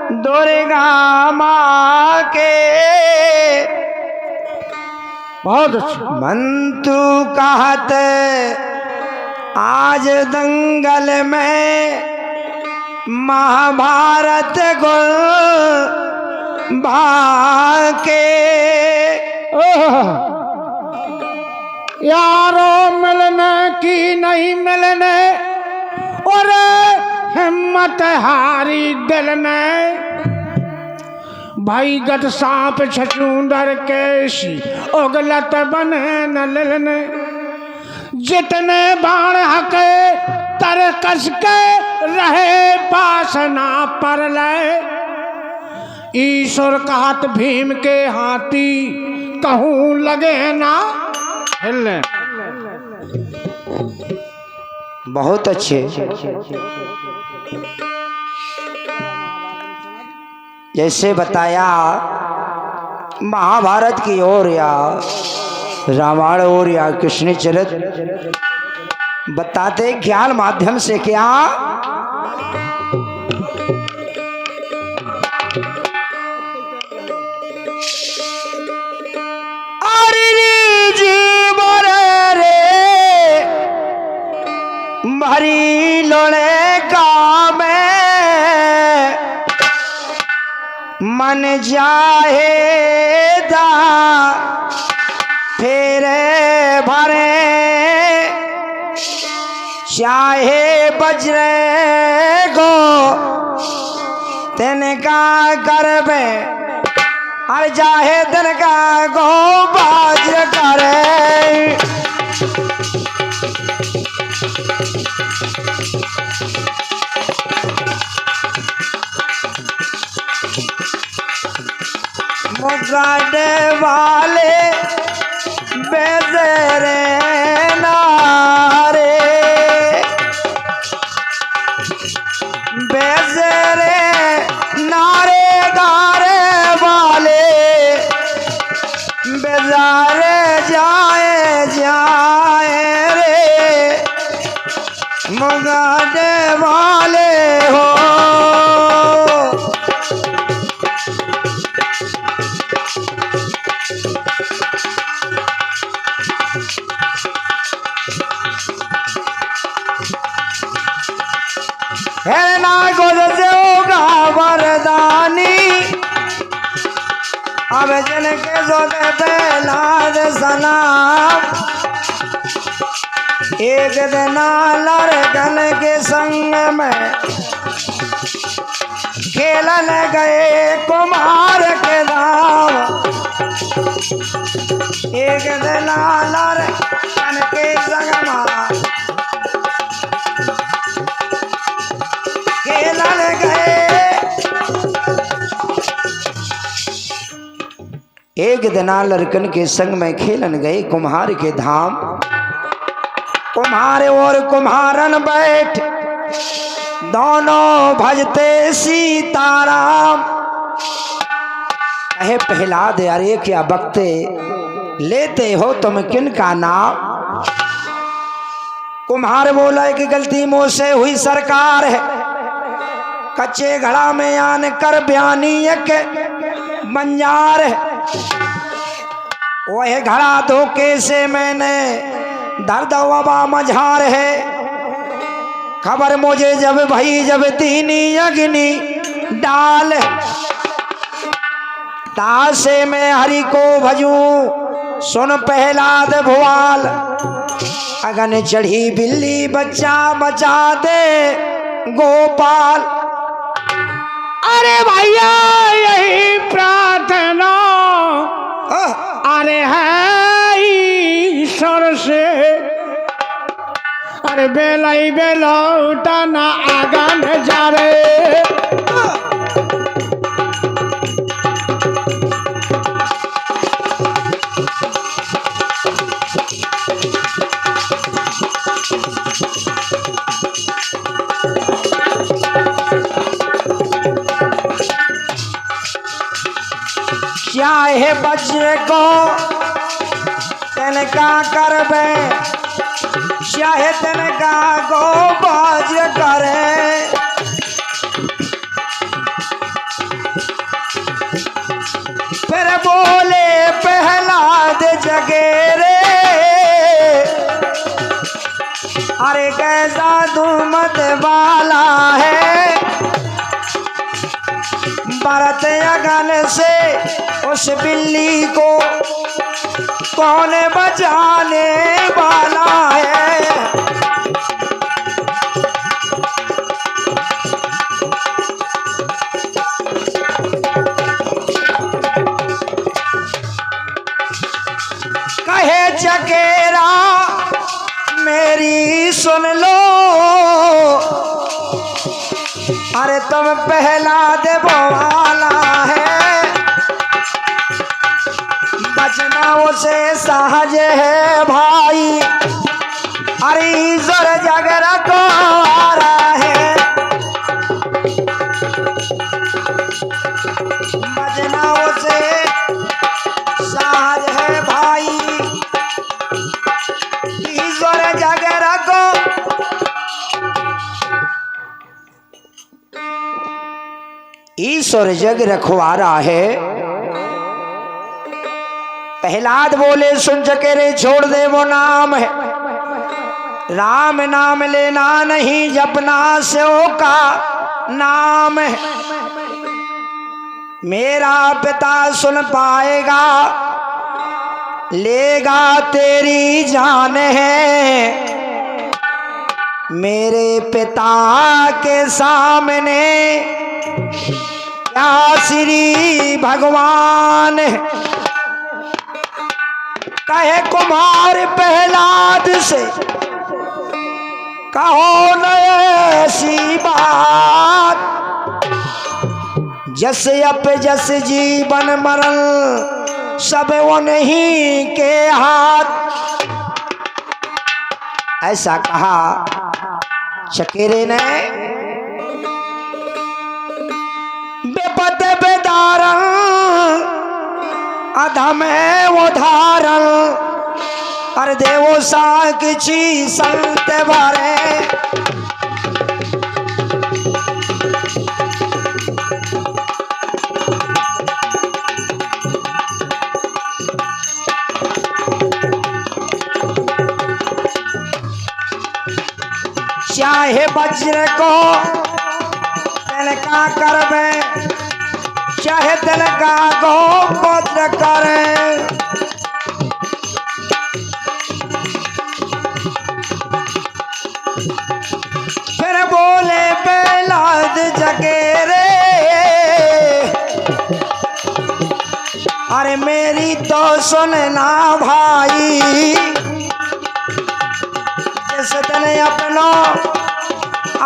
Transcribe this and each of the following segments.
दुर्गा माँ के बहुत अच्छा। मंतु कहत आज दंगल में महाभारत गुण भाके। यारो मिलने की नहीं मिलने और हिम्मत हारी दिल ने भाई गट सांप छछूंदर केशी उगलत बने न लिलने जितने बाण हके तर कस के रहे पासना पर ले ईश्वर कहत भीम के हाथी कहूँ लगे ना हिलने। बहुत अच्छे। जैसे बताया महाभारत की ओर या रामायण और या कृष्ण चरित्र बताते ज्ञान माध्यम से क्या भरी लोड़े का में मन जाहेदा फेरे भरे चाहे बजरे गो तिनका करबे और चाहे तिनका गो बाज करे। मुगाड़े वाले बेजरे नारे बेजरे नारे गारे वाले बेजारे जाए जाए रे मुगाड़े वाले हो। है ना गुजरोगा वरदानी अब जिनके जो बेलाद सलाम एक दिन लड़कन के संग में खेलन गए कुमार के धाम। एक दिन लड़कन के संग में खेलन गए। एक दिन लड़कन के संग में खेलन गए कुम्हार के धाम। कुम्हार और कुम्हारन बैठ दोनों भजते सीताराम। कहे प्रहलाद अरे क्या बकते लेते हो तुम किन का नाम। कुम्हार बोला कि गलती मुँह से हुई सरकार है कच्चे घड़ा में आन कर बयानी एक बंजार है। वह घड़ा धोखे से मैंने दर्द वबा मझार है। खबर मुझे जब भई जब तीनी अग्नि डाल तासे में हरि को भजूं सुन प्रहलाद भुआल। अगन चढ़ी बिल्ली बच्चा बचा दे गोपाल। अरे भैया यही प्रार्थना अरे है ईश्वर से। अरे बेलाई बेलौटा ना आगन जा रे। चाहे बच्चे को तिनका करबे चाहे तिनका को बाज करे। मात वाला है, भरत अगन से उस बिल्ली को कौन बचाने वाला है। कहे चकेरा मेरी सुन लो, अरे तुम पहला देवो वाला है, बचना उसे सहज है भाई, अरे ईश्वर जग रखवारा है, बचना उसे सहज है भाई, ईश्वर जग रखो। ईश्वर जग रखवारा है। प्रहलाद बोले सुन चकेरे छोड़ दे वो नाम है, राम नाम लेना नहीं जपना स्यो का नाम है। मेरा पिता सुन पाएगा लेगा तेरी जान है, मेरे पिता के सामने क्या श्री भगवान है। कहे कुमार प्रहलाद से कहो न ऐसी बात, जस अप जस जीवन मरण सब उन्हीं के हाथ। ऐसा कहा चकेरे ने। बेपत बेदारण अधम उदाहरण, अरे देवो साक्षी संत बारे। चाहे वज्र को तिनका करवे, चाहे तिनका को वज्र करे। फिर बोले प्रहलाद चकेरे, अरे मेरी तो सुनना भाई, जिस दिन अपनो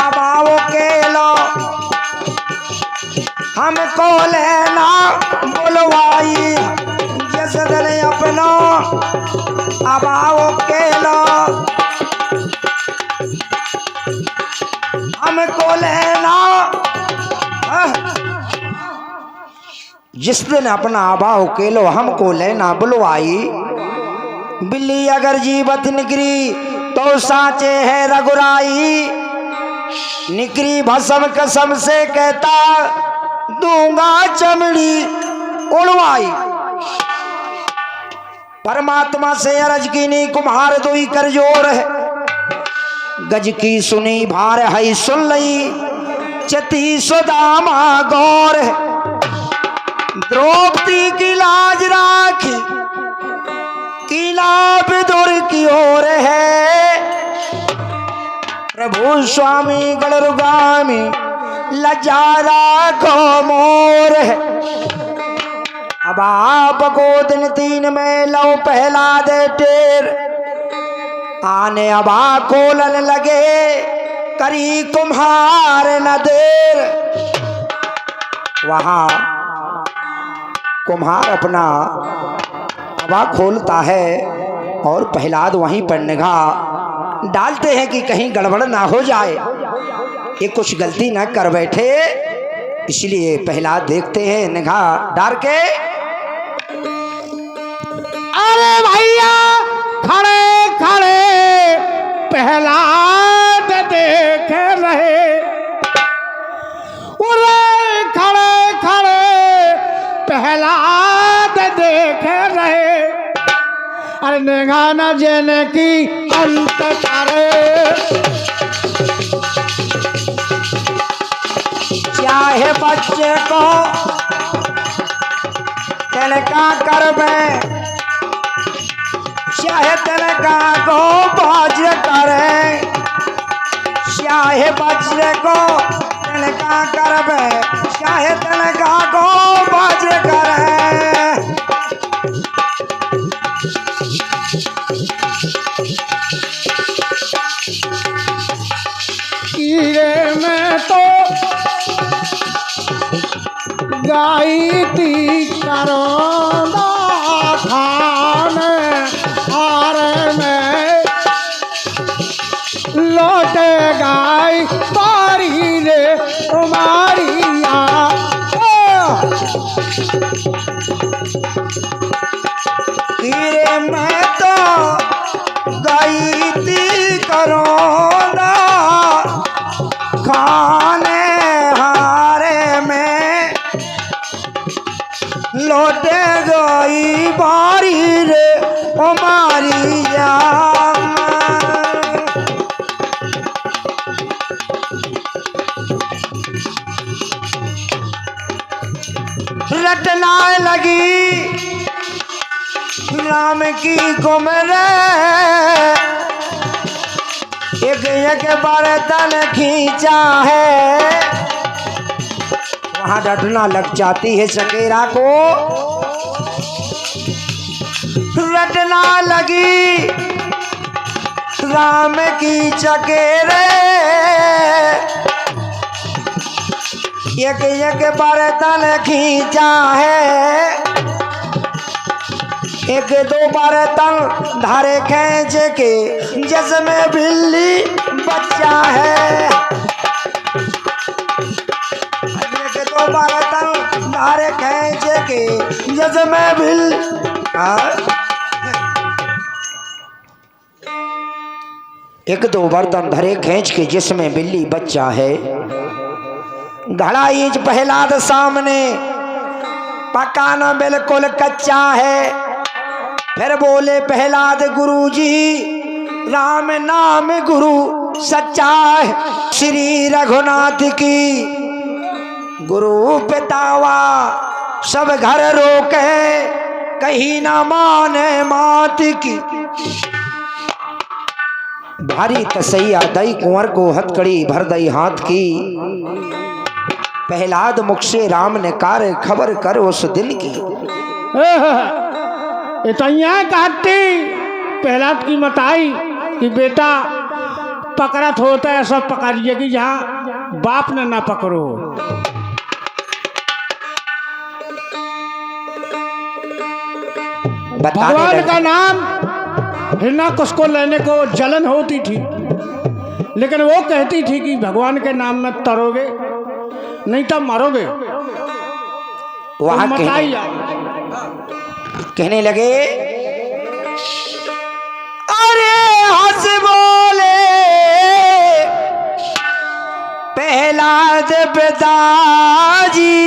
अभाव के लो हमको लेना बुलवाई, जिस दिन अपनो अभाव के लो हमको लेना, जिस दिन अपना अभाव के लो हमको लेना बुलवाई। बिल्ली अगर जीवत निकरी तो साचे है रघुराई, निकरी भस्म कसम से कहता दूंगा चमड़ी उड़वाई। परमात्मा से अरज की नी कुम्हार दोई कर जोर है, गज की सुनी भार है सुन लई, चती सुदामा गौर है। द्रौपदी की लाज राखी कीला विदुर की ओर है, प्रभु स्वामी गणरुगामी लज्जा राखो मोर है। अब आप को दिन 3 में लो पहला दे टेर, आने अब कोलन लगे करी कुम्हार न देर। वहां कुम्हार अपना हवा खोलता है और प्रहलाद वहीं पर निगाह डालते हैं कि कहीं गड़बड़ ना हो जाए, ये कुछ गलती ना कर बैठे, इसलिए प्रहलाद देखते हैं निगाह डाल के। अरे भैया खड़े खड़े प्रहलाद देख रहे, उरे खड़े खड़े प्रहलाद देख रहे। अरे निगाह न जेने की अंत करे, चाहे बच्चे को तिनका करबे, चाहे तिनका को वज्र करे, चाहे वज्र को तिनका करबे, चाहे तिनका को वज्र करे। कीड़े में तो गाई थी करोंदा खाने, हार में लौटे गाय बारी रे उमारिया। कीड़े में तो गई थी करोंदा खाने, हारे में लौटे गई बारी रे हमारी जान। रटना लगी राम की कुमरे, एक एक बर्तन खींचा है, वहां रटना लग जाती है चकेरा को। रटना लगी राम की चकेरे, एक एक बर्तन खींचा है, एक दो बर्तन धारे खींच के जिसमें बिल्ली बच्चा है, एक दो बर्तन धारे खींच के जिसमें बिल्ली, एक दो बर्तन धरे खींच के जिसमें बिल्ली बच्चा है। घड़ा ईंच प्रहलाद सामने, पकाना बिल्कुल कच्चा है। फिर बोले प्रहलाद गुरुजी राम नाम गुरु सच्चा है, श्री रघुनाथ की गुरु पितावा सब घर रोके, कहीं ना माने मात की। भारी तसैया दई कुंवर को हथकड़ी भर दई हाथ की, प्रहलाद मुख से राम ने कार्य खबर कर उस दिन की। इतना कहती प्रहलाद की मताई कि बेटा पकड़त होता है सब पकड़िए कि जहाँ बाप ने ना पकड़ो। भगवान का नाम हिरण्यकश्यप को लेने को जलन होती थी, लेकिन वो कहती थी कि भगवान के नाम में तरोगे नहीं तो मरोगे। वहां कहने लगे अरे हंस बोले प्रहलाद पिताजी,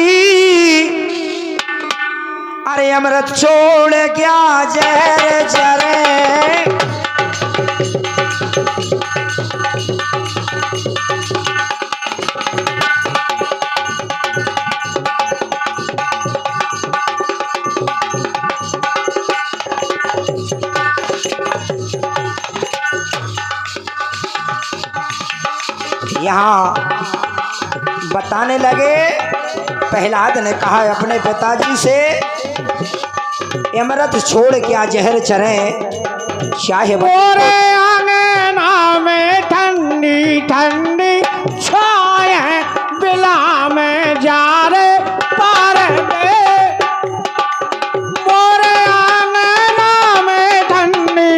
अरे अमृत छोड़ क्या जहर चरे। यहाँ बताने लगे, प्रहलाद ने कहा अपने पिताजी से अमृत छोड़ क्या जहर चरे, चाहे बोरे आंगना में ठंडी ठंडी छाए, बिला में जा रे पार दे। बोरे आंगना में ठंडी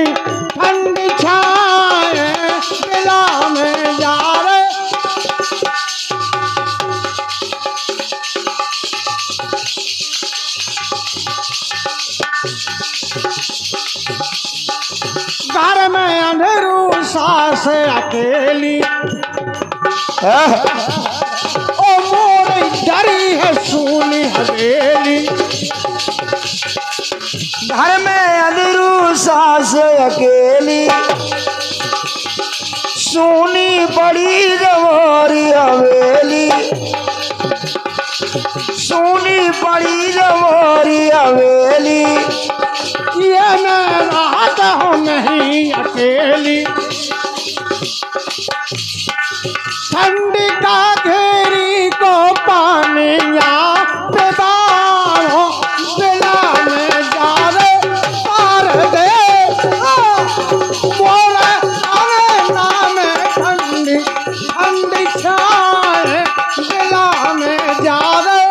ठंडी छाए, बिला में जा रे। घर में अंधेरू सास अकेली, ओ मोरी डरी है सूनी हवेली। घर में अंधेरू सास अकेली, सूनी बड़ी जवारी हवेली। सोनी पड़ी जमोरी हवेली, ये मैं राहत हूँ नहीं अकेली। ठंडी का घेरी को पानिया बेदारो बिला में जारे पार दे मोरे अंगना में ठंडी ठंडी छाए बिला में जारे।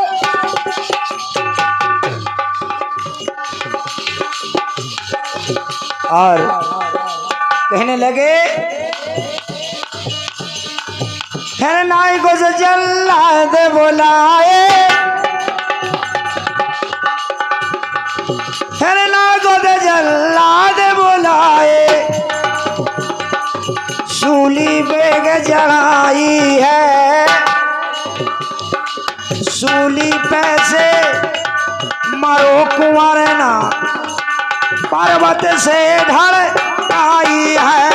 और कहने लगे है नाई को से जल्लाद बुलाए, है नाई को से जल्लाद बुलाए, सूली बेग जड़ाई है, सूली पैसे मारो कुंवर ना पर्वत से ढल आई है।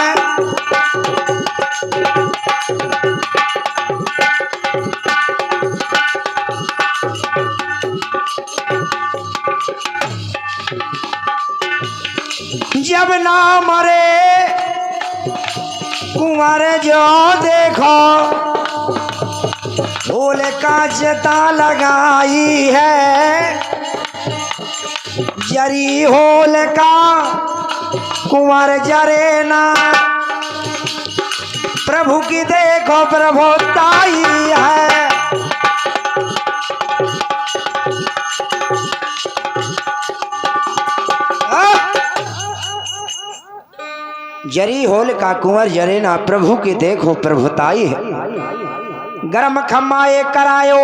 जब ना मरे कुंवर जो देखो फूल का जता लगाई है, जरी होल का कुंवर जरे ना प्रभु की देखो प्रभुताई है। जरी होल का कुंवर जरे ना प्रभु की देखो प्रभुताई है। गरम खम्माए करायो